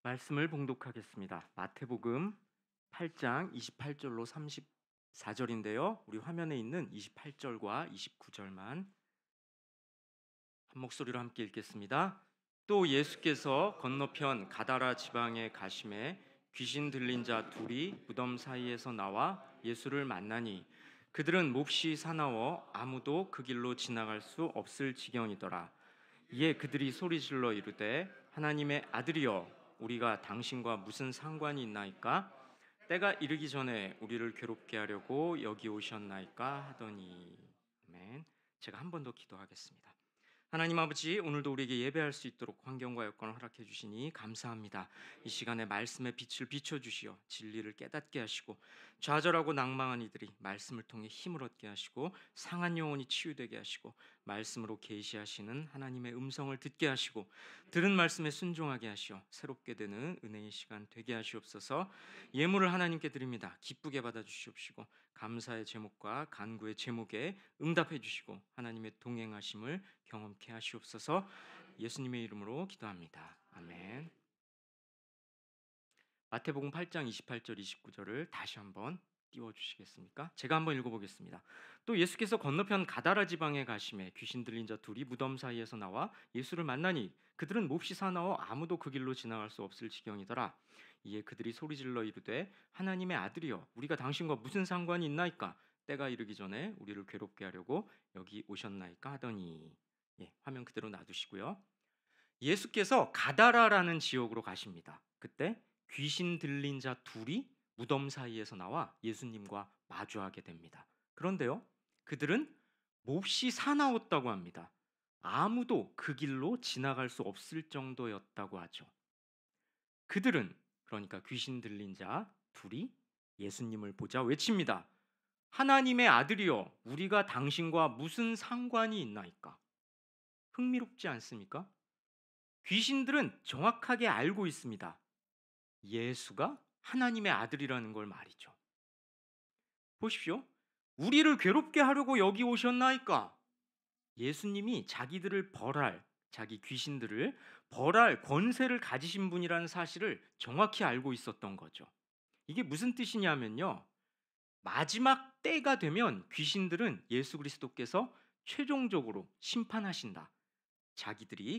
말씀을 봉독하겠습니다. 마태복음 8장 28절로 34절인데요. 우리 화면에 있는 28절과 29절만 한 목소리로 함께 읽겠습니다. 또 예수께서 건너편 가다라 지방에 가심에 귀신 들린 자 둘이 무덤 사이에서 나와 예수를 만나니 그들은 몹시 사나워 아무도 그 길로 지나갈 수 없을 지경이더라. 이에 그들이 소리질러 이르되 하나님의 아들이여 우리가 당신과 무슨 상관이 있나이까? 때가 이르기 전에 우리를 괴롭게 하려고 여기 오셨나이까 하더니. 아멘. 제가 한 번 더 기도하겠습니다. 하나님 아버지, 오늘도 우리에게 예배할 수 있도록 환경과 여건을 허락해 주시니 감사합니다. 이 시간에 말씀의 빛을 비춰 주시어 진리를 깨닫게 하시고 좌절하고 낭망한 이들이 말씀을 통해 힘을 얻게 하시고 상한 영혼이 치유되게 하시고 말씀으로 계시하시는 하나님의 음성을 듣게 하시고 들은 말씀에 순종하게 하시어 새롭게 되는 은혜의 시간 되게 하시옵소서. 예물을 하나님께 드립니다. 기쁘게 받아 주시옵시고 감사의 제목과 간구의 제목에 응답해 주시고 하나님의 동행하심을 경험케 하시옵소서. 예수님의 이름으로 기도합니다. 아멘. 마태복음 8장 28절 29절을 다시 한번 띄워 주시겠습니까? 제가 한번 읽어 보겠습니다. 또 예수께서 건너편 가다라 지방에 가심에 귀신 들린 자 둘이 무덤 사이에서 나와 예수를 만나니 그들은 몹시 사나워 아무도 그 길로 지나갈 수 없을 지경이더라. 이에 그들이 소리질러 이르되 하나님의 아들이여 우리가 당신과 무슨 상관이 있나이까? 때가 이르기 전에 우리를 괴롭게 하려고 여기 오셨나이까 하더니. 화면 그대로 놔두시고요. 예수께서 가다라라는 지역으로 가십니다. 그때 귀신 들린 자 둘이 무덤 사이에서 나와 예수님과 마주하게 됩니다. 그런데요, 그들은 몹시 사나웠다고 합니다. 아무도 그 길로 지나갈 수 없을 정도였다고 하죠. 그들은, 그러니까 귀신 들린 자 둘이 예수님을 보자 외칩니다. 하나님의 아들이여 우리가 당신과 무슨 상관이 있나이까? 흥미롭지 않습니까? 귀신들은 정확하게 알고 있습니다. 예수가 하나님의 아들이라는 걸 말이죠. 보십시오. 우리를 괴롭게 하려고 여기 오셨나이까? 예수님이 자기들을 벌할, 자기 귀신들을 벌할 권세를 가지신 분이라는 사실을 정확히 알고 있었던 거죠. 이게 무슨 뜻이냐면요. 마지막 때가 되면 귀신들은 예수 그리스도께서 최종적으로 심판하신다.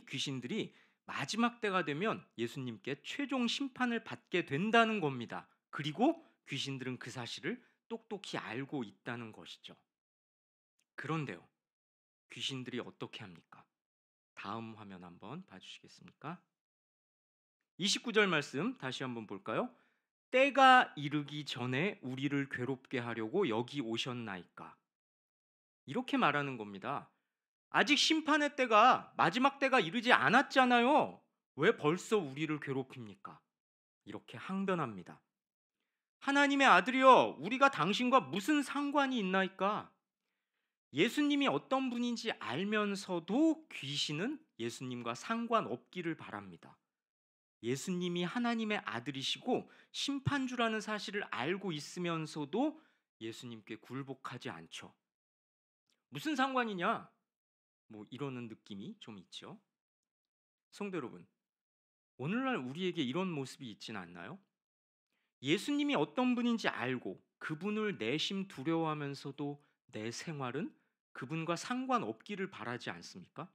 귀신들이 마지막 때가 되면 예수님께 최종 심판을 받게 된다는 겁니다. 그리고 귀신들은 그 사실을 똑똑히 알고 있다는 것이죠. 그런데요, 귀신들이 어떻게 합니까? 다음 화면 한번 봐주시겠습니까? 29절 말씀 다시 한번 볼까요? 때가 이르기 전에 우리를 괴롭게 하려고 여기 오셨나이까? 이렇게 말하는 겁니다. 아직 심판의 때가, 마지막 때가 이르지 않았잖아요. 왜 벌써 우리를 괴롭힙니까? 이렇게 항변합니다. 하나님의 아들이여 우리가 당신과 무슨 상관이 있나이까? 예수님이 어떤 분인지 알면서도 귀신은 예수님과 상관없기를 바랍니다. 예수님이 하나님의 아들이시고 심판주라는 사실을 알고 있으면서도 예수님께 굴복하지 않죠. 무슨 상관이냐? 이러는 느낌이 좀 있죠. 성도 여러분, 오늘날 우리에게 이런 모습이 있진 않나요? 예수님이 어떤 분인지 알고 그분을 내심 두려워하면서도 내 생활은 그분과 상관없기를 바라지 않습니까?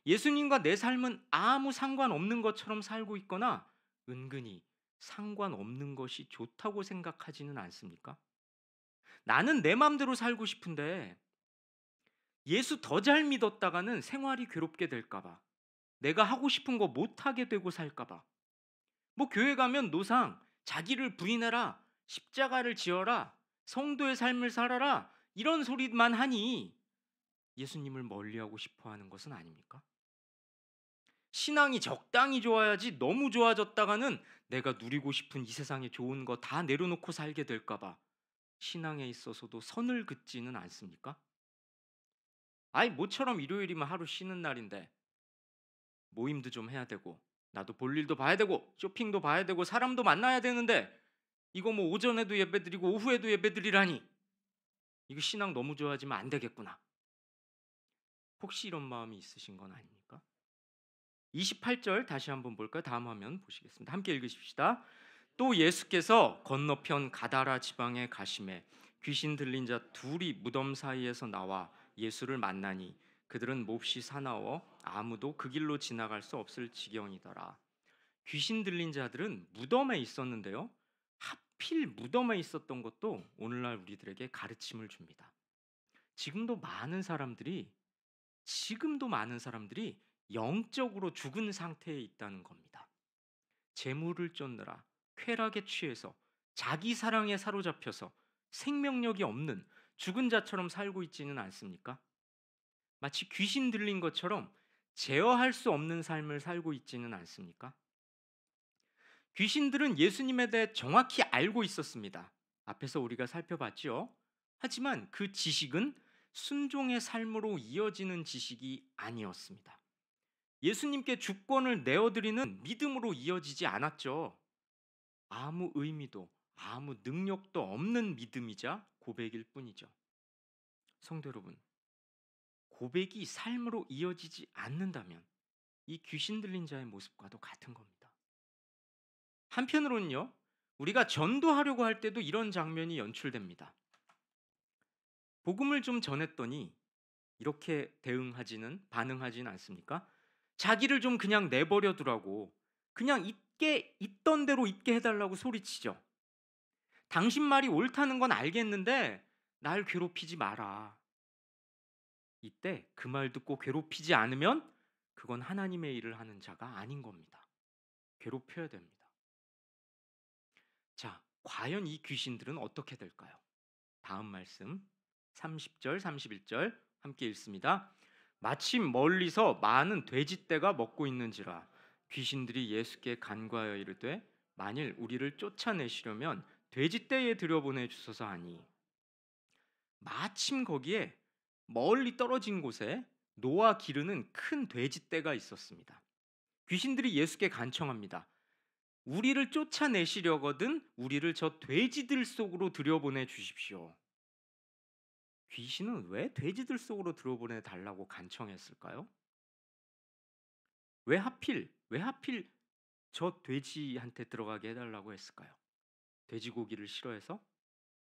예수님과 내 삶은 아무 상관없는 것처럼 살고 있거나 은근히 상관없는 것이 좋다고 생각하지는 않습니까? 나는 내 마음대로 살고 싶은데 예수 더 잘 믿었다가는 생활이 괴롭게 될까봐, 내가 하고 싶은 거 못하게 되고 살까봐, 교회 가면 노상 자기를 부인해라, 십자가를 지어라, 성도의 삶을 살아라 이런 소리만 하니 예수님을 멀리하고 싶어 하는 것은 아닙니까? 신앙이 적당히 좋아야지 너무 좋아졌다가는 내가 누리고 싶은 이 세상에 좋은 거 다 내려놓고 살게 될까봐 신앙에 있어서도 선을 긋지는 않습니까? 아이 모처럼 일요일이면 하루 쉬는 날인데 모임도 좀 해야 되고 나도 볼 일도 봐야 되고 쇼핑도 봐야 되고 사람도 만나야 되는데 이거 오전에도 예배드리고 오후에도 예배드리라니 이거 신앙 너무 좋아지면 안 되겠구나. 혹시 이런 마음이 있으신 건 아닙니까? 28절 다시 한번 볼까요? 다음 화면 보시겠습니다. 함께 읽으십시다. 또 예수께서 건너편 가다라 지방에 가심에 귀신 들린 자 둘이 무덤 사이에서 나와 예수를 만나니 그들은 몹시 사나워 아무도 그 길로 지나갈 수 없을 지경이더라. 귀신 들린 자들은 무덤에 있었는데요. 하필 무덤에 있었던 것도 오늘날 우리들에게 가르침을 줍니다. 지금도 많은 사람들이 영적으로 죽은 상태에 있다는 겁니다. 재물을 쫓느라 쾌락에 취해서 자기 사랑에 사로잡혀서 생명력이 없는 죽은 자처럼 살고 있지는 않습니까? 마치 귀신 들린 것처럼 제어할 수 없는 삶을 살고 있지는 않습니까? 귀신들은 예수님에 대해 정확히 알고 있었습니다. 앞에서 우리가 살펴봤죠. 하지만 그 지식은 순종의 삶으로 이어지는 지식이 아니었습니다. 예수님께 주권을 내어드리는 믿음으로 이어지지 않았죠. 아무 의미도 아무 능력도 없는 믿음이자 고백일 뿐이죠. 성도 여러분, 고백이 삶으로 이어지지 않는다면 이 귀신 들린 자의 모습과도 같은 겁니다. 한편으로는요, 우리가 전도하려고 할 때도 이런 장면이 연출됩니다. 복음을 좀 전했더니 이렇게 반응하지는 않습니까? 자기를 좀 그냥 내버려 두라고, 그냥 있던 대로 있게 해달라고 소리치죠. 당신 말이 옳다는 건 알겠는데 날 괴롭히지 마라. 이때 그 말 듣고 괴롭히지 않으면 그건 하나님의 일을 하는 자가 아닌 겁니다. 괴롭혀야 됩니다. 자, 과연 이 귀신들은 어떻게 될까요? 다음 말씀 30절, 31절 함께 읽습니다. 마침 멀리서 많은 돼지떼가 먹고 있는지라 귀신들이 예수께 간과하여 이르되 만일 우리를 쫓아내시려면 돼지떼에 들여보내 주소서 하니 마침 거기에 멀리 떨어진 곳에 노아 기르는 큰 돼지떼가 있었습니다. 귀신들이 예수께 간청합니다. 우리를 쫓아내시려거든 우리를 저 돼지들 속으로 들여보내 주십시오. 귀신은 왜 돼지들 속으로 들어보내 달라고 간청했을까요? 왜 하필 저 돼지한테 들어가게 해달라고 했을까요? 돼지고기를 싫어해서?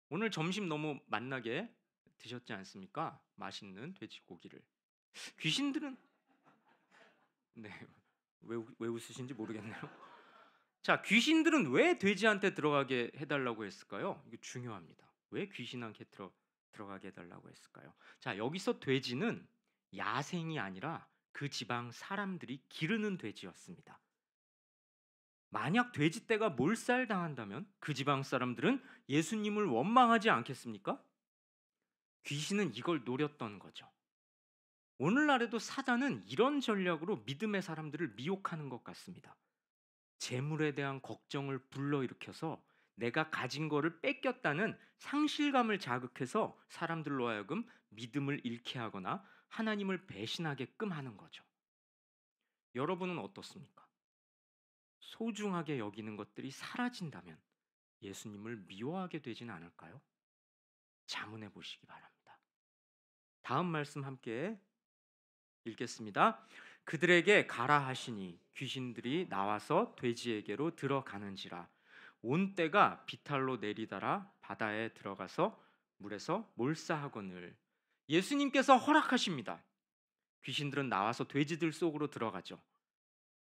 오늘 점심 너무 맛나게 드셨지 않습니까? 맛있는 돼지고기를. 귀신들은 네, 왜 웃으신지 모르겠네요. 자, 귀신들은 왜 돼지한테 들어가게 해달라고 했을까요? 이거 중요합니다. 왜 귀신한테 들어가게 해달라고 했을까요? 자, 여기서 돼지는 야생이 아니라 그 지방 사람들이 기르는 돼지였습니다. 만약 돼지떼가 몰살당한다면 그 지방 사람들은 예수님을 원망하지 않겠습니까? 귀신은 이걸 노렸던 거죠. 오늘날에도 사단은 이런 전략으로 믿음의 사람들을 미혹하는 것 같습니다. 재물에 대한 걱정을 불러일으켜서 내가 가진 거를 뺏겼다는 상실감을 자극해서 사람들로 하여금 믿음을 잃게 하거나 하나님을 배신하게끔 하는 거죠. 여러분은 어떻습니까? 소중하게 여기는 것들이 사라진다면 예수님을 미워하게 되진 않을까요? 자문해 보시기 바랍니다. 다음 말씀 함께 읽겠습니다. 그들에게 가라 하시니 귀신들이 나와서 돼지에게로 들어가는지라 온 떼가 비탈로 내리다라 바다에 들어가서 물에서 몰사하거늘. 예수님께서 허락하십니다. 귀신들은 나와서 돼지들 속으로 들어가죠.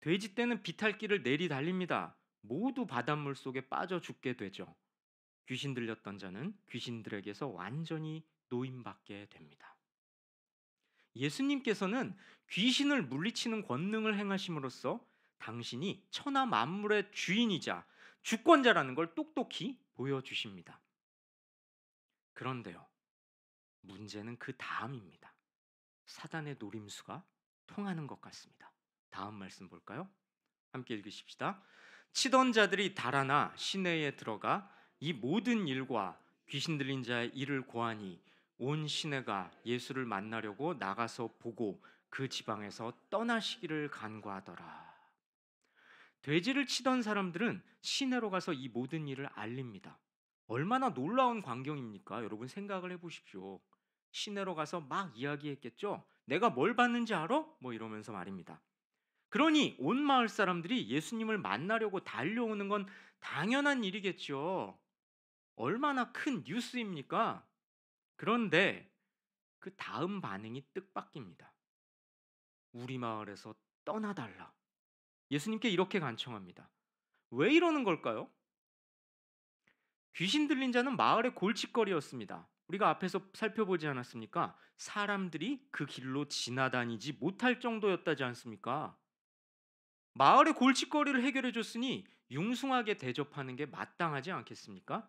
돼지 떼는 비탈길을 내리달립니다. 모두 바닷물 속에 빠져 죽게 되죠. 귀신 들렸던 자는 귀신들에게서 완전히 노임받게 됩니다. 예수님께서는 귀신을 물리치는 권능을 행하심으로써 당신이 천하 만물의 주인이자 주권자라는 걸 똑똑히 보여주십니다. 그런데요, 문제는 그 다음입니다. 사단의 노림수가 통하는 것 같습니다. 다음 말씀 볼까요? 함께 읽으십시다. 치던 자들이 달아나 시내에 들어가 이 모든 일과 귀신 들린 자의 일을 고하니 온 시내가 예수를 만나려고 나가서 보고 그 지방에서 떠나시기를 간구하더라. 돼지를 치던 사람들은 시내로 가서 이 모든 일을 알립니다. 얼마나 놀라운 광경입니까? 여러분 생각을 해보십시오. 시내로 가서 막 이야기했겠죠. 내가 뭘 봤는지 알아? 뭐 이러면서 말입니다. 그러니 온 마을 사람들이 예수님을 만나려고 달려오는 건 당연한 일이겠죠. 얼마나 큰 뉴스입니까? 그런데 그 다음 반응이 뜻밖입니다. 우리 마을에서 떠나달라. 예수님께 이렇게 간청합니다. 왜 이러는 걸까요? 귀신 들린 자는 마을의 골칫거리였습니다. 우리가 앞에서 살펴보지 않았습니까? 사람들이 그 길로 지나다니지 못할 정도였다지 않습니까? 마을의 골칫거리를 해결해 줬으니 융숭하게 대접하는 게 마땅하지 않겠습니까?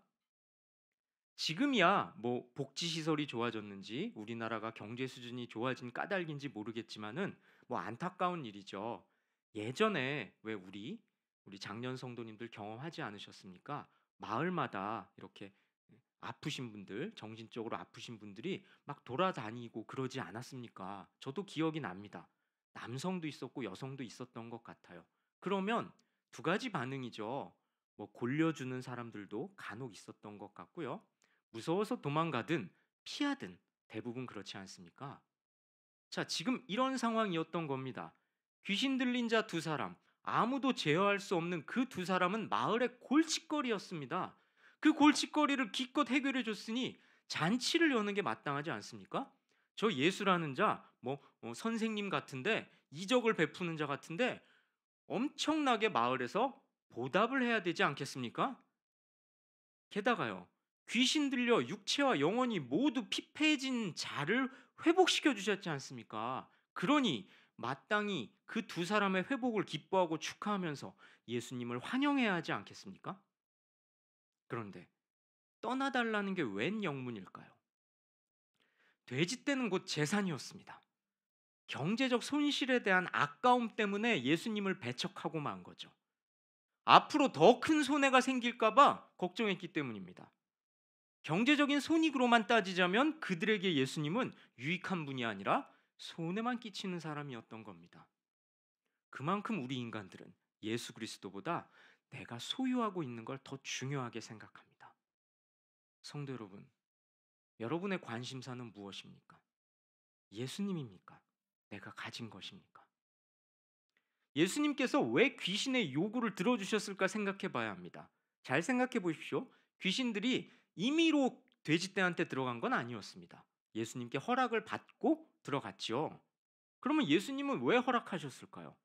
지금이야 뭐 복지 시설이 좋아졌는지 우리나라가 경제 수준이 좋아진 까닭인지 모르겠지만은 뭐 안타까운 일이죠. 예전에 왜 우리 장년 성도님들 경험하지 않으셨습니까? 마을마다 이렇게 아프신 분들, 정신적으로 아프신 분들이 막 돌아다니고 그러지 않았습니까? 저도 기억이 납니다. 남성도 있었고 여성도 있었던 것 같아요. 그러면 두 가지 반응이죠. 뭐 골려주는 사람들도 간혹 있었던 것 같고요. 무서워서 도망가든 피하든 대부분 그렇지 않습니까? 자, 지금 이런 상황이었던 겁니다. 귀신 들린 자 두 사람, 아무도 제어할 수 없는 그 두 사람은 마을의 골칫거리였습니다. 그 골칫거리를 기껏 해결해 줬으니 잔치를 여는 게 마땅하지 않습니까? 저 예수라는 자, 선생님 같은데 이적을 베푸는 자 같은데 엄청나게 마을에서 보답을 해야 되지 않겠습니까? 게다가요, 귀신 들려 육체와 영혼이 모두 피폐해진 자를 회복시켜 주셨지 않습니까? 그러니 마땅히 그 두 사람의 회복을 기뻐하고 축하하면서 예수님을 환영해야 하지 않겠습니까? 그런데 떠나달라는 게 웬 영문일까요? 돼지떼는 곧 재산이었습니다. 경제적 손실에 대한 아까움 때문에 예수님을 배척하고 만 거죠. 앞으로 더 큰 손해가 생길까봐 걱정했기 때문입니다. 경제적인 손익으로만 따지자면 그들에게 예수님은 유익한 분이 아니라 손해만 끼치는 사람이었던 겁니다. 그만큼 우리 인간들은 예수 그리스도보다 내가 소유하고 있는 걸 더 중요하게 생각합니다. 성도 여러분, 여러분의 관심사는 무엇입니까? 예수님입니까? 내가 가진 것입니까? 예수님께서 왜 귀신의 요구를 들어주셨을까 생각해 봐야 합니다. 잘 생각해 보십시오. 귀신들이 임의로 돼지떼한테 들어간 건 아니었습니다. 예수님께 허락을 받고 들어갔지요. 그러면 예수님은 왜 허락하셨을까요?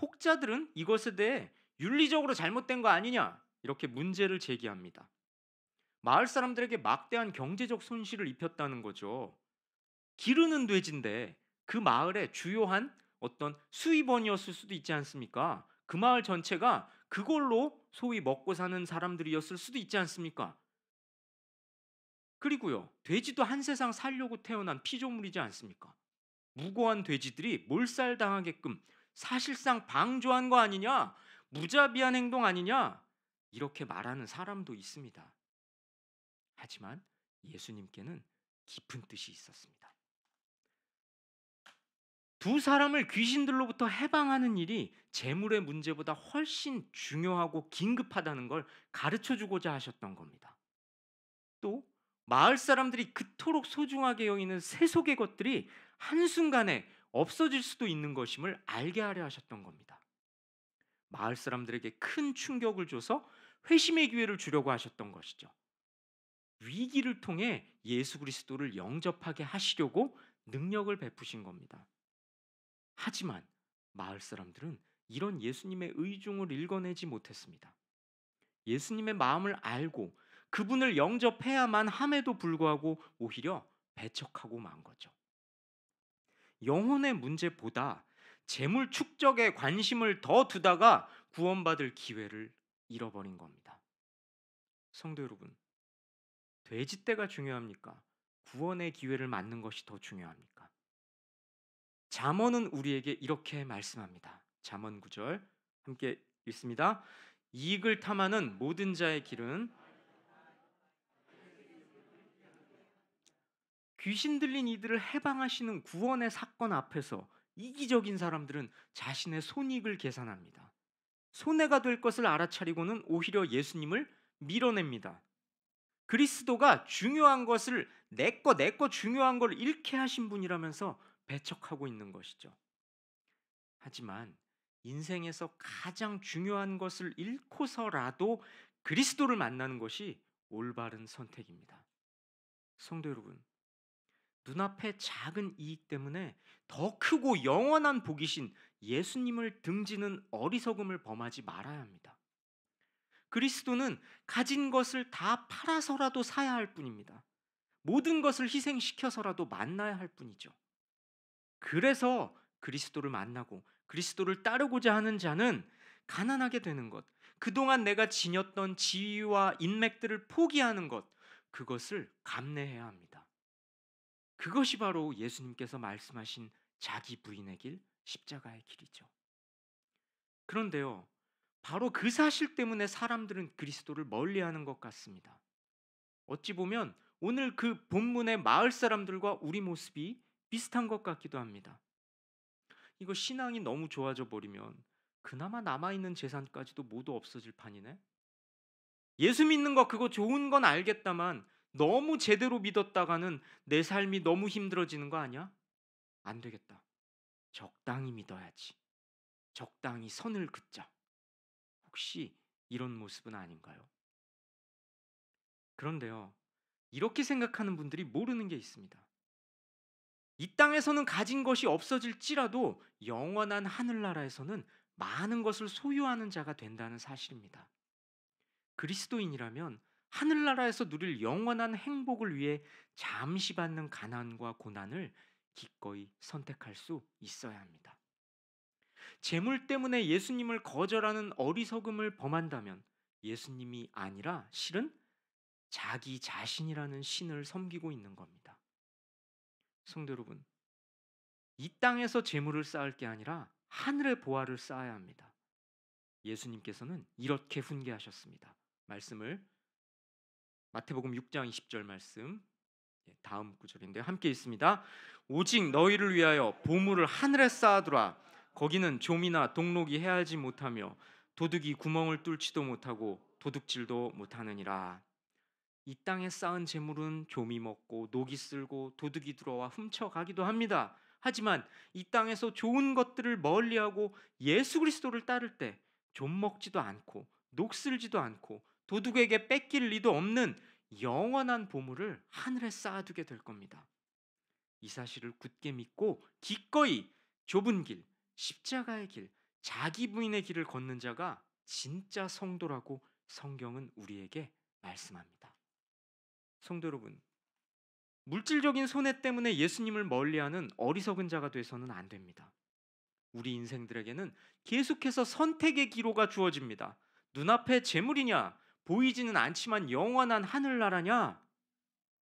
혹자들은 이것에 대해 윤리적으로 잘못된 거 아니냐 이렇게 문제를 제기합니다. 마을 사람들에게 막대한 경제적 손실을 입혔다는 거죠. 기르는 돼지인데 그 마을의 주요한 어떤 수입원이었을 수도 있지 않습니까? 그 마을 전체가 그걸로 소위 먹고 사는 사람들이었을 수도 있지 않습니까? 그리고요, 돼지도 한 세상 살려고 태어난 피조물이지 않습니까? 무고한 돼지들이 몰살당하게끔 사실상 방조한 거 아니냐? 무자비한 행동 아니냐? 이렇게 말하는 사람도 있습니다. 하지만 예수님께는 깊은 뜻이 있었습니다. 두 사람을 귀신들로부터 해방하는 일이 재물의 문제보다 훨씬 중요하고 긴급하다는 걸 가르쳐 주고자 하셨던 겁니다. 또 마을 사람들이 그토록 소중하게 여기는 세속의 것들이 한순간에 없어질 수도 있는 것임을 알게 하려 하셨던 겁니다. 마을 사람들에게 큰 충격을 줘서 회심의 기회를 주려고 하셨던 것이죠. 위기를 통해 예수 그리스도를 영접하게 하시려고 능력을 베푸신 겁니다. 하지만 마을 사람들은 이런 예수님의 의중을 읽어내지 못했습니다. 예수님의 마음을 알고 그분을 영접해야만 함에도 불구하고 오히려 배척하고 만 거죠. 영혼의 문제보다 재물 축적에 관심을 더 두다가 구원받을 기회를 잃어버린 겁니다. 성도 여러분, 돼지떼가 중요합니까? 구원의 기회를 맞는 것이 더 중요합니까? 잠언은 우리에게 이렇게 말씀합니다. 잠언 9절 함께 읽습니다. 이익을 탐하는 모든 자의 길은 귀신 들린 이들을 해방하시는 구원의 사건 앞에서 이기적인 사람들은 자신의 손익을 계산합니다. 손해가 될 것을 알아차리고는 오히려 예수님을 밀어냅니다. 그리스도가 중요한 것을 내 거 중요한 걸 잃게 하신 분이라면서 배척하고 있는 것이죠. 하지만 인생에서 가장 중요한 것을 잃고서라도 그리스도를 만나는 것이 올바른 선택입니다. 성도 여러분, 눈앞의 작은 이익 때문에 더 크고 영원한 복이신 예수님을 등지는 어리석음을 범하지 말아야 합니다. 그리스도는 가진 것을 다 팔아서라도 사야 할 뿐입니다. 모든 것을 희생시켜서라도 만나야 할 뿐이죠. 그래서 그리스도를 만나고 그리스도를 따르고자 하는 자는 가난하게 되는 것, 그동안 내가 지녔던 지위와 인맥들을 포기하는 것, 그것을 감내해야 합니다. 그것이 바로 예수님께서 말씀하신 자기 부인의 길, 십자가의 길이죠. 그런데요, 바로 그 사실 때문에 사람들은 그리스도를 멀리하는 것 같습니다. 어찌 보면 오늘 그 본문의 마을 사람들과 우리 모습이 비슷한 것 같기도 합니다. 이거 신앙이 너무 좋아져 버리면 그나마 남아있는 재산까지도 모두 없어질 판이네. 예수 믿는 거 그거 좋은 건 알겠다만 너무 제대로 믿었다가는 내 삶이 너무 힘들어지는 거 아니야? 안 되겠다. 적당히 믿어야지. 적당히 선을 긋자. 혹시 이런 모습은 아닌가요? 그런데요, 이렇게 생각하는 분들이 모르는 게 있습니다. 이 땅에서는 가진 것이 없어질지라도 영원한 하늘나라에서는 많은 것을 소유하는 자가 된다는 사실입니다. 그리스도인이라면 하늘나라에서 누릴 영원한 행복을 위해 잠시 받는 가난과 고난을 기꺼이 선택할 수 있어야 합니다. 재물 때문에 예수님을 거절하는 어리석음을 범한다면 예수님이 아니라 실은 자기 자신이라는 신을 섬기고 있는 겁니다. 성도 여러분, 이 땅에서 재물을 쌓을 게 아니라 하늘의 보화를 쌓아야 합니다. 예수님께서는 이렇게 훈계하셨습니다. 말씀을 마태복음 6장 20절 말씀, 다음 구절인데 함께 읽습니다. 오직 너희를 위하여 보물을 하늘에 쌓아두라. 거기는 좀이나 동록이 해하지 못하며 도둑이 구멍을 뚫지도 못하고 도둑질도 못하느니라. 이 땅에 쌓은 재물은 좀이 먹고 녹이 쓸고 도둑이 들어와 훔쳐가기도 합니다. 하지만 이 땅에서 좋은 것들을 멀리하고 예수 그리스도를 따를 때 좀 먹지도 않고 녹 쓸지도 않고 도둑에게 뺏길 리도 없는 영원한 보물을 하늘에 쌓아두게 될 겁니다. 이 사실을 굳게 믿고 기꺼이 좁은 길, 십자가의 길, 자기 부인의 길을 걷는 자가 진짜 성도라고 성경은 우리에게 말씀합니다. 성도 여러분, 물질적인 손해 때문에 예수님을 멀리하는 어리석은 자가 돼서는 안 됩니다. 우리 인생들에게는 계속해서 선택의 기로가 주어집니다. 눈앞에 재물이냐, 보이지는 않지만 영원한 하늘나라냐,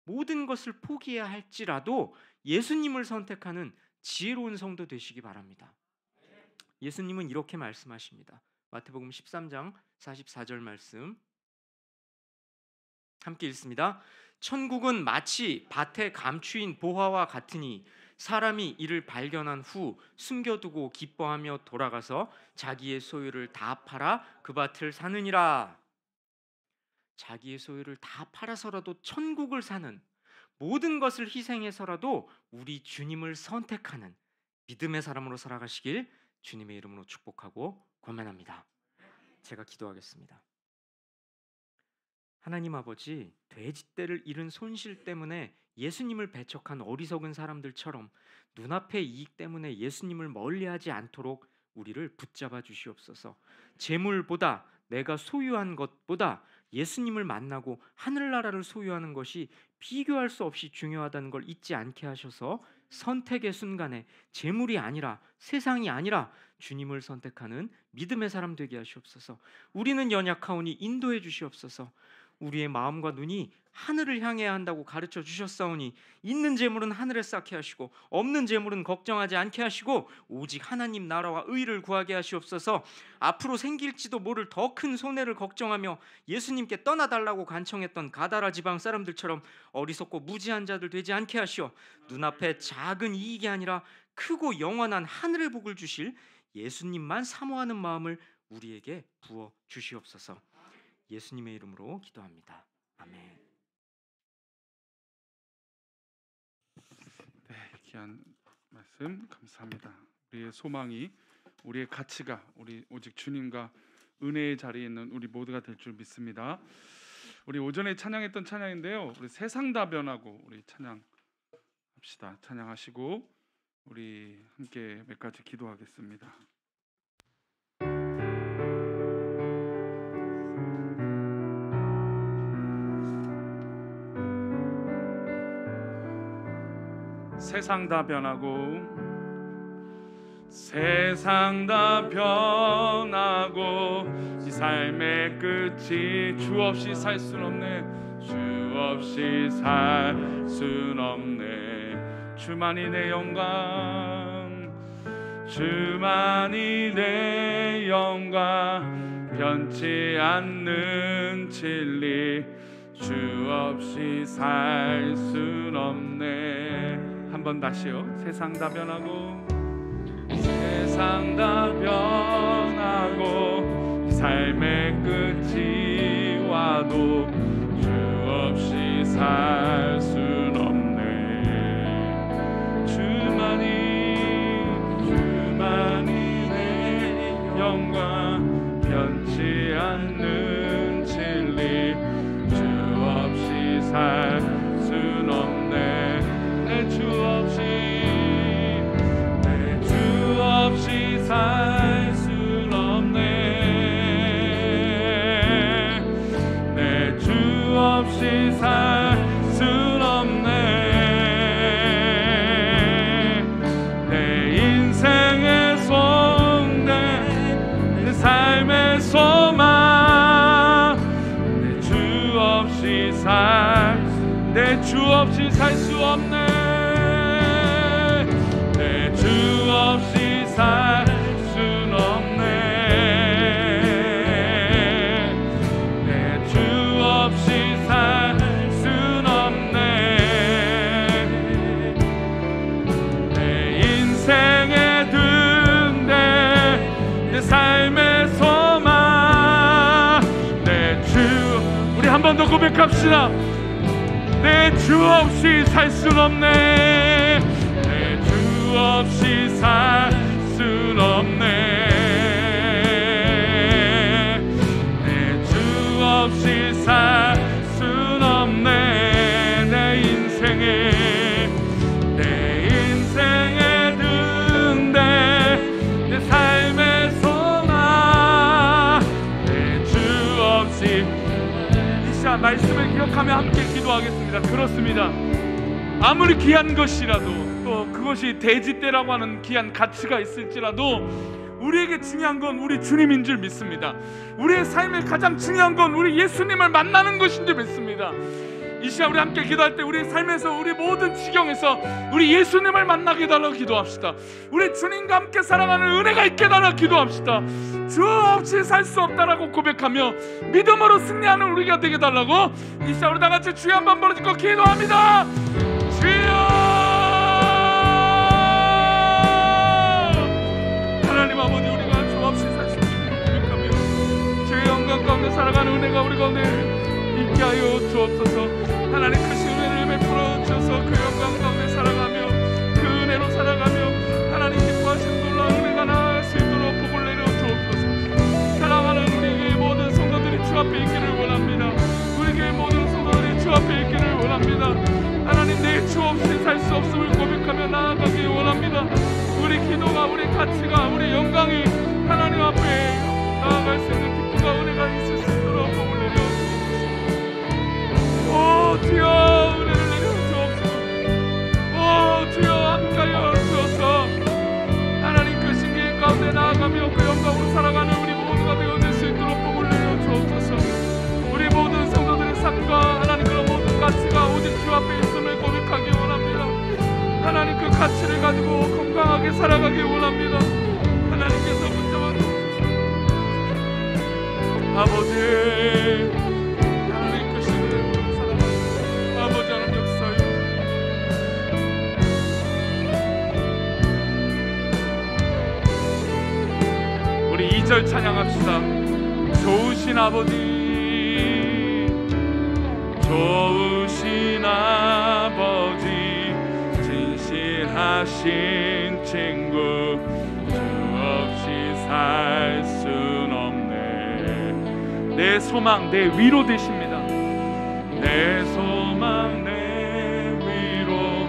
모든 것을 포기해야 할지라도 예수님을 선택하는 지혜로운 성도 되시기 바랍니다. 예수님은 이렇게 말씀하십니다. 마태복음 13장 44절 말씀 함께 읽습니다. 천국은 마치 밭에 감추인 보화와 같으니 사람이 이를 발견한 후 숨겨두고 기뻐하며 돌아가서 자기의 소유를 다 팔아 그 밭을 사느니라. 자기의 소유를 다 팔아서라도 천국을 사는, 모든 것을 희생해서라도 우리 주님을 선택하는 믿음의 사람으로 살아가시길 주님의 이름으로 축복하고 권면합니다. 제가 기도하겠습니다. 하나님 아버지, 돼지떼를 잃은 손실 때문에 예수님을 배척한 어리석은 사람들처럼 눈앞의 이익 때문에 예수님을 멀리하지 않도록 우리를 붙잡아 주시옵소서. 재물보다, 내가 소유한 것보다 예수님을 만나고 하늘나라를 소유하는 것이 비교할 수 없이 중요하다는 걸 잊지 않게 하셔서 선택의 순간에 재물이 아니라, 세상이 아니라 주님을 선택하는 믿음의 사람 되게 하시옵소서. 우리는 연약하오니 인도해 주시옵소서. 우리의 마음과 눈이 하늘을 향해야 한다고 가르쳐 주셨사오니 있는 재물은 하늘에 쌓게 하시고 없는 재물은 걱정하지 않게 하시고 오직 하나님 나라와 의를 구하게 하시옵소서. 앞으로 생길지도 모를 더 큰 손해를 걱정하며 예수님께 떠나달라고 간청했던 가다라 지방 사람들처럼 어리석고 무지한 자들 되지 않게 하시어 눈앞에 작은 이익이 아니라 크고 영원한 하늘의 복을 주실 예수님만 사모하는 마음을 우리에게 부어 주시옵소서. 예수님의 이름으로 기도합니다. 아멘. 네, 귀한 말씀 감사합니다. 우리의 소망이 우리의 가치가 우리 오직 주님과 은혜의 자리에 있는 우리 모두가 될 줄 믿습니다. 우리 오전에 찬양했던 찬양인데요, 우리 세상 다 변하고 우리 찬양합시다. 찬양하시고 우리 함께 몇 가지 기도하겠습니다. 세상 다 변하고 세상 다 변하고 이 삶의 끝이 주 없이 살 순 없네. 주 없이 살 순 없네. 주만이 내 영광, 주만이 내 영광, 변치 않는 진리. 주 없이 살 순 없네. 한 번 다시요. 세상 다 변하고 세상 다 변하고 이 삶의 끝이 와도 주 없이 살 순 없네. 주만이 내 영광, 변치 않는 진리. 주 없이 살 순 없네. 내 주 없이 살 순 없네. 내 주 없이 살 순 없네. 내 인생의 속내, 내 삶의 소망. 내 주 없이 살 수 없네. 내 주 없이 살 순 없네. 내 주 없이 살 순 없네. 내 인생의 등대, 내 삶의 소망. 내 주, 우리 한 번 더 고백합시다. 내 주 없이 살 순 없네. 내 주 없이 살 순 없네. 내 주 없이 살 순 없네. 내 인생의 등대, 내 삶의 소망. 내 주 없이. 이 시간 말씀을 기억하며 함께 기도하겠습니다. 그렇습니다. 아무리 귀한 것이라도, 또 그것이 대지대라고 하는 귀한 가치가 있을지라도 우리에게 중요한 건 우리 주님인 줄 믿습니다. 우리의 삶에 가장 중요한 건 우리 예수님을 만나는 것인 줄 믿습니다. 이 시간 우리 함께 기도할 때 우리 삶에서, 우리 모든 지경에서 우리 예수님을 만나게 해달라고 기도합시다. 우리 주님과 함께 살아가는 은혜가 있게 해달라고 기도합시다. 주 없이 살 수 없다라고 고백하며 믿음으로 승리하는 우리가 되게 해달라고 이 시간 우리 다 같이 주여 한번 부르짖고 기도합니다. 주여, 하나님 아버지, 우리가 주 없이 살 수 없음을 고백하며 주의 영광 가운데 살아가는 은혜가 우리 가운데 있게 하여 주옵소서. 하나님 크신 은혜를 베풀어 주셔서 그 영광 가운데 살아가며 그 은혜로 살아가며 하나님 기뻐하시는 놀라운 은혜가 나을 수 있도록 복을 내려 주옵소서. 사랑하는 우리 교회 모든 성도들이 주 앞에 있기를 원합니다. 우리 교회 모든 성도들이 주 앞에 있기를 원합니다. 하나님, 내 주 없이 살 수 없음을 고백하며 나아가기 원합니다. 우리 기도가, 우리 가치가, 우리 영광이 하나님 앞에 나아갈 수 있는 기쁨과 은혜가 있을 수 있도록 복을 내려 주옵소서. 오 주여, 은혜를 내려 주옵소서. 오 주여, 함께하여 주옵소서. 하나님 그 신기의 가운데 나아가며 그 영광으로 살아가는 우리 모두가 되어질 수 있도록 복을 내려 주옵소서. 우리 모든 성도들의 삶과 하나님 그런 모든 가치가 오직 주 앞에 있음을 고백하기 원합니다. 하나님 그 가치를 가지고 건강하게 살아가기 원합니다. 하나님께서 붙잡아 주옵소서. 아버지, 하나님 크시는 사랑하는 아버지 하나님 역사요. 우리 2절 찬양합시다. 좋으신 아버지, 좋으신 아버지, 진실하신 친구, 주 없이 살 순 없네. 내 소망, 내 위로 되십니다. 내 소망, 내 위로,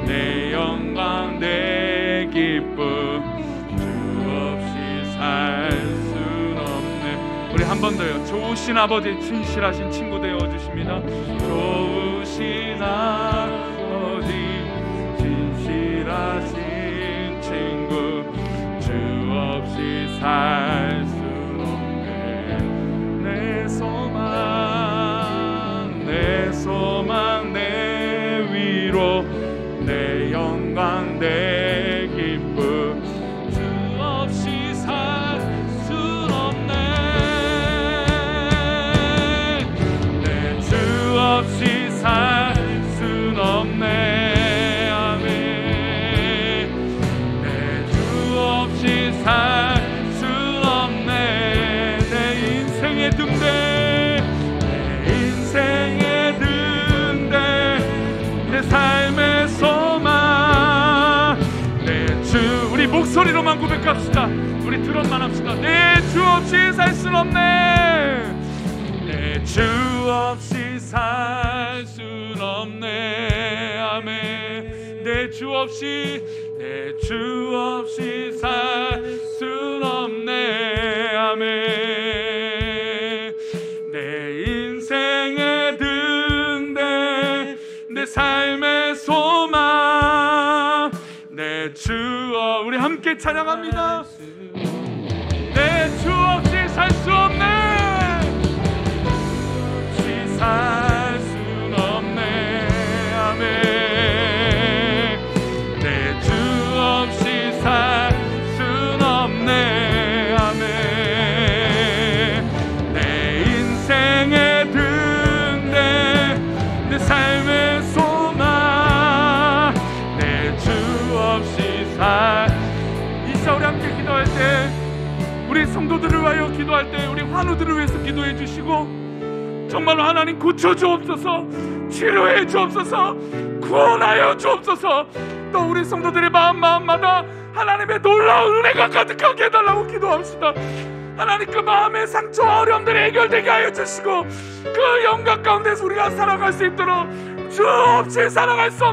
내 영광, 내 기쁨, 주 없이 살 순 없네. 우리 한 번 더요. 좋으신 아버지, 진실하신 친구 되어 주십니다. 좋으신 아버지, 진실하신 친구, 주 없이 살 순 없네. 내 소망, 내 소망, 내 위로, 내 영광, 내 기쁨, 주 없이 살 순 없네. 내 주 없이 살 순 없네. 아멘. 내 주 없이 살 순 없네. 내 인생의 등대, 내 인생의 등대, 내 삶의 소망, 내 주. 우리 목소리로만 고백합시다. 우리 드럼만 합시다. 내 주 없이 살 순 없네. 내 주 없이 살 순 없네. 아멘. 내 주 없이, 내 주 없이 살 순 없네. 아멘. 내 인생의 등대, 내 삶의 소망, 내 주. 우리 함께 찬양합니다. 내 주 없이 살 수 없네. 살 순 없네. 아멘. 내 주 없이 살 순 없네. 아멘. 내 인생의 등대, 내 삶의 소망, 내 주 없이 살. 이 시간 우리 함께 기도할 때, 우리 성도들을 위하여 기도할 때, 우리 환우들을 위해서 기도해 주시고, 정말로 하나님 고쳐주옵소서, 치료해 주옵소서, 구원하여 주옵소서. 또 우리 성도들의 마음마다 하나님의 놀라운 은혜가 가득하게 해달라고 기도합시다. 하나님, 그 마음의 상처와 어려움들이 해결되게 하여 주시고, 그 영광 가운데서 우리가 살아갈 수 있도록, 주 없이 살아갈 수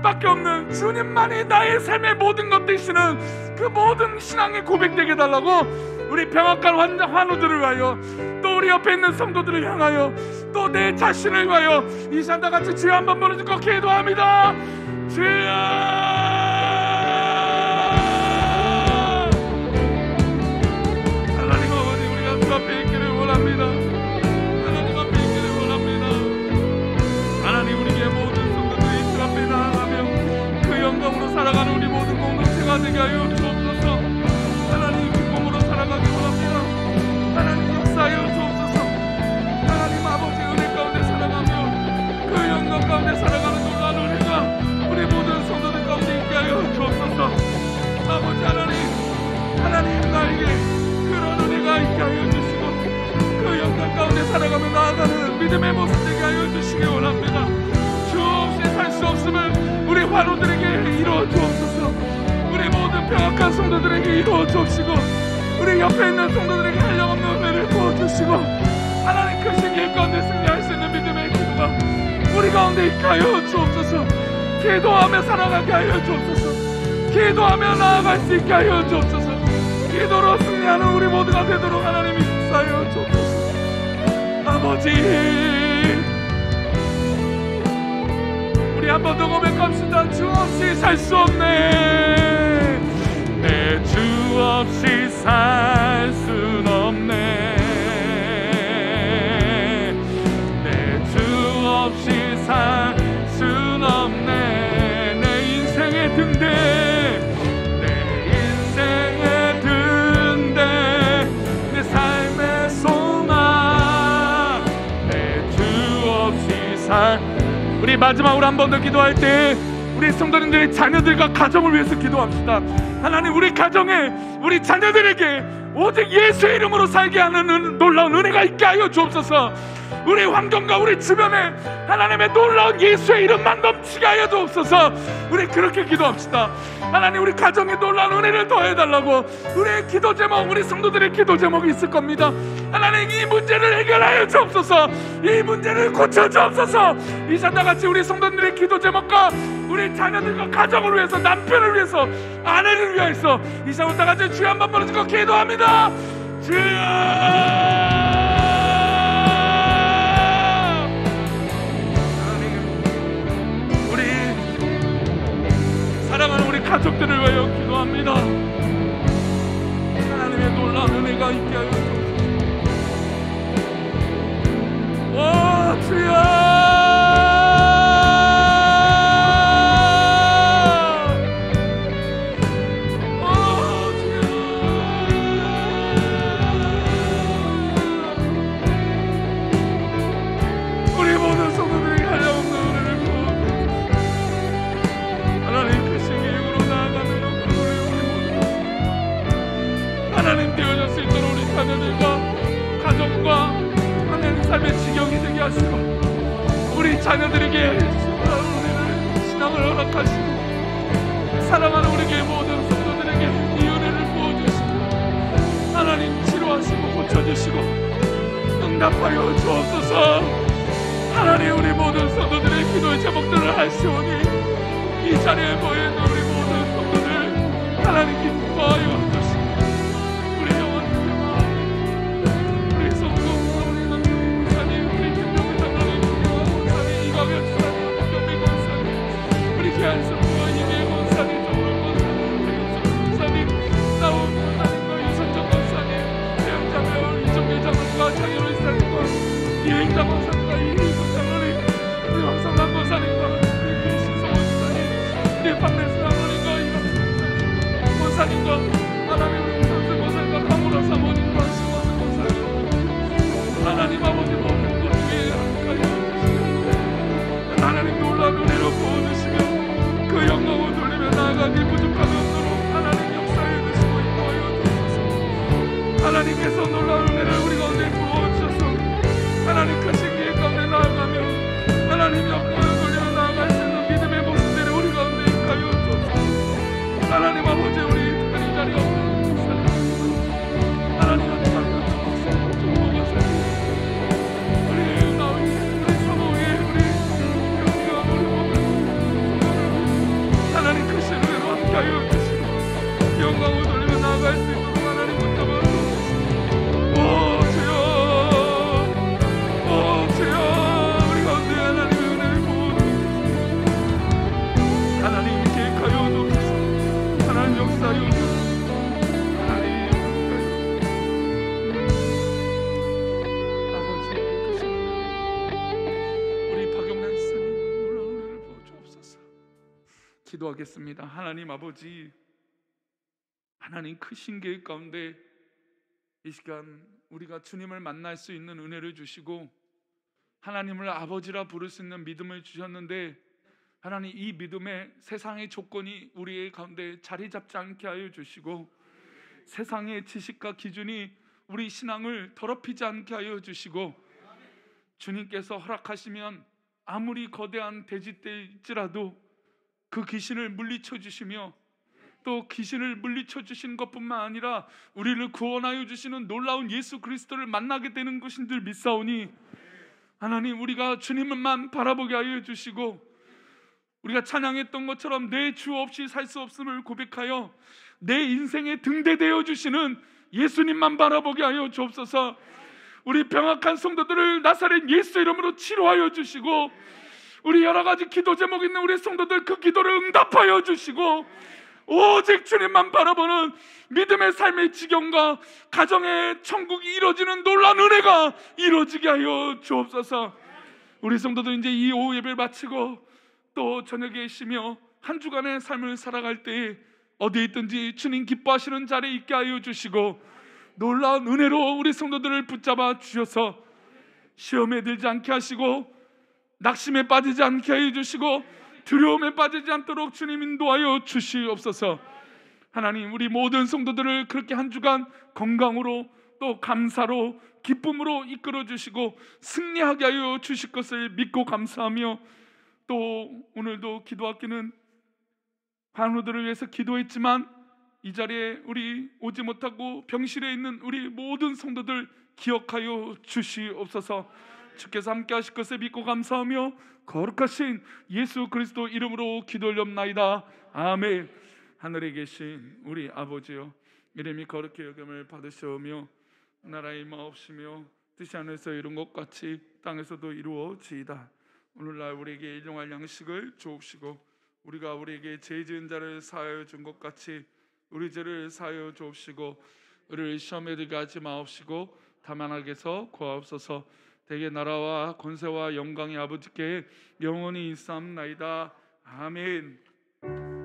밖에 없는 주님만이 나의 삶의 모든 것 되시는 그 모든 신앙의 고백되게 해달라고, 우리 병악한 환우들을 위하여, 또 우리 옆에 있는 성도들을 향하여, 또 내 자신을 위하여 이 시간 다 같이 주여 한번 부르짖고 기도합니다. 주여. 하나님 아버지, 우리가 주 앞에 있기를 원합니다. 하나님 앞에 있기를 원합니다. 하나님, 우리의 모든 성도들이 주 앞에 나아가며 그 영광으로 살아가는 우리 모든 공동체가 되게 하여 주옵소서. 하나님, 기쁨으로 살아가기 원합니다. 하나님, 역사하여 주옵소서. 하나님 아버지, 은혜 가운데 살아가며 그 영광 가운데 살아가는 놀라운 은혜가 우리 모든 성도들 가운데 있게 하여 주옵소서. 아버지 하나님, 하나님 나에게 그런 은혜가 있게 하여 주시고, 그 영광 가운데 살아가며 나아가는 믿음의 모습 되게 하여 주시기 원합니다. 주 없이 살 수 없음을 우리 환우들에게 이루어 주옵소서. 우리 모든 병악한 성도들에게 이루어 주옵시고, 우리 옆에 있는 성도들에게 한량없는 은혜를 부어주시고, 하나님 크신 길 가운데 승리할 수 있는 믿음의 기도가 우리 가운데 있게 하여 주옵소서. 기도하며 살아가게 하여 주옵소서. 기도하며 나아갈 수 있게 하여 주옵소서. 기도로 승리하는 우리 모두가 되도록 하나님이 역사하여 주옵소서. 아버지, 우리 한 번 더 고백합시다. 주 없이 살 수 없네. 내 주 없이 살 순 없네. 내 주 없이 살 순 없네. 내 인생의 등대, 내 인생의 등대, 내 삶의 소망, 내 주 없이 살. 우리 마지막으로 한 번 더 기도할 때, 우리 성도님들의 자녀들과 가정을 위해서 기도합시다. 하나님, 우리 가정에, 우리 자녀들에게 오직 예수의 이름으로 살게 하는 놀라운 은혜가 있게 하여 주옵소서. 우리 환경과 우리 주변에 하나님의 놀라운 예수의 이름만 넘치게 하여 주옵소서. 우리 그렇게 기도합시다. 하나님, 우리 가정에 놀라운 은혜를 더해달라고. 우리의 기도 제목, 우리 성도들의 기도 제목이 있을 겁니다. 하나님, 이 문제를 해결하여 주옵소서. 이 문제를 고쳐 주옵소서. 이 시간과 같이 우리 성도들의 기도 제목과 우리 자녀들과 가정을 위해서, 남편을 위해서, 아내를 위해서 이 시간과 같이 주여 한번 부르짖고 기도합니다. 주여! 사랑하는 우리 가족들을 위하여 기도합니다. 하나님의 놀라운 은혜가 있게 하여 주옵소서. 오 주여! 삶의 지경이 되게 하시고 우리 자녀들에게 신앙을 허락하시고 사랑하는 우리에게 모든 성도들에게 이 은혜를 부어주시고 하나님 치료하시고 고쳐주시고 응답하여 주옵소서. 하나님, 우리 모든 성도들의 기도의 제목들을 하시오니 이 자리에 모여있는 우리 모든 성도들 하나님 기뻐하여 주시고 우리 영원 우리 성도 계한성과 이계 권사님, 정론 권사님, 나온 권사님과 유선정 권사님, 대형자매 이종계 장로과 장현우 이사님과 이행자 권사님과 이희선 장로님, 우리 황성남 권사님과 우리 신성 권사님, 우리 박래수 장로님과 이광수 권사님과 하나님 우리 우선수 권사님과 강우라 사모님과 신원수 권사님, 하나님 아버지 모든 것 위에 함께하여 주시고 하나님 놀라운 은혜로 부어주시며 그 영광을 돌리며 나아가기 부족함이 없도록 하나님 역사해 주시고 인도하여 주소서. 하나님께서 놀라운 은혜를 우리 가운데 부어주셔서 하나님 그 신기의 가운데 나아가며 하나님 영광을 돌리며 나아갈 수 있는 믿음의 모습들을 우리 가운데 임하여 주소서. 하나님 아버지, 우리 특별히 자리 없는 하나님 함께하여 주옵소서. 우리 나위, 우리 사모의 우리 영광, 우리 모든 하나님 그 신으로 함께하여 주시고 영광을 돌리며 나아갈 수 있도록 하나님 붙잡아 주옵소서. 오 주여, 오 주여, 우리 가운데 하나님의 은혜를 부어주옵소서. 하나님 계획하여 주옵소서. 하나님 역사하여 주옵소서. 하나님 아버지 그 신으로 우리 박영란 스님 놀라운 은혜를 부어주옵소서. 기도하겠습니다. 하나님 아버지, 하나님 크신 계획 가운데 이 시간 우리가 주님을 만날 수 있는 은혜를 주시고 하나님을 아버지라 부를 수 있는 믿음을 주셨는데 하나님 이 믿음에 세상의 조건이 우리의 가운데 자리 잡지 않게 하여 주시고 세상의 지식과 기준이 우리 신앙을 더럽히지 않게 하여 주시고 주님께서 허락하시면 아무리 거대한 돼지떼일지라도 그 귀신을 물리쳐 주시며 또 귀신을 물리쳐 주시는 것뿐만 아니라 우리를 구원하여 주시는 놀라운 예수 그리스도를 만나게 되는 것인 줄 믿사오니 하나님, 우리가 주님만 바라보게 하여 주시고 우리가 찬양했던 것처럼 내 주 없이 살 수 없음을 고백하여 내 인생에 등대되어 주시는 예수님만 바라보게 하여 주옵소서. 우리 병약한 성도들을 나사렛 예수 이름으로 치료하여 주시고 우리 여러 가지 기도 제목 있는 우리 성도들 그 기도를 응답하여 주시고 오직 주님만 바라보는 믿음의 삶의 지경과 가정의 천국이 이루어지는 놀라운 은혜가 이루어지게 하여 주옵소서. 우리 성도들 이제 이 오후 예배를 마치고 또 저녁에 쉬며 한 주간의 삶을 살아갈 때에 어디에 있든지 주님 기뻐하시는 자리에 있게 하여 주시고 놀라운 은혜로 우리 성도들을 붙잡아 주셔서 시험에 들지 않게 하시고 낙심에 빠지지 않게 하여 주시고 두려움에 빠지지 않도록 주님 인도하여 주시옵소서. 하나님, 우리 모든 성도들을 그렇게 한 주간 건강으로 또 감사로 기쁨으로 이끌어 주시고 승리하게 하여 주실 것을 믿고 감사하며, 또 오늘도 기도학기는 환우들을 위해서 기도했지만 이 자리에 우리 오지 못하고 병실에 있는 우리 모든 성도들 기억하여 주시옵소서. 주께서 함께 하실 것을 믿고 감사하며 거룩하신 예수 그리스도 이름으로 기도 올렵나이다. 아멘. 하늘에 계신 우리 아버지여, 이름이 거룩히 여김을 받으시오며 나라의 마옵시며 뜻이 하늘에서 이룬 것 같이 땅에서도 이루어지이다. 오늘날 우리에게 일용할 양식을 주옵시고 우리가 우리에게 죄 지은 자를 사하여 준 것 같이 우리 죄를 사하여 주옵시고 우리를 시험에 들게 하지 마옵시고 다만 악에서 구하옵소서. 대개 나라와 권세와 영광이 아버지께 영원히 있사옵나이다. 아멘.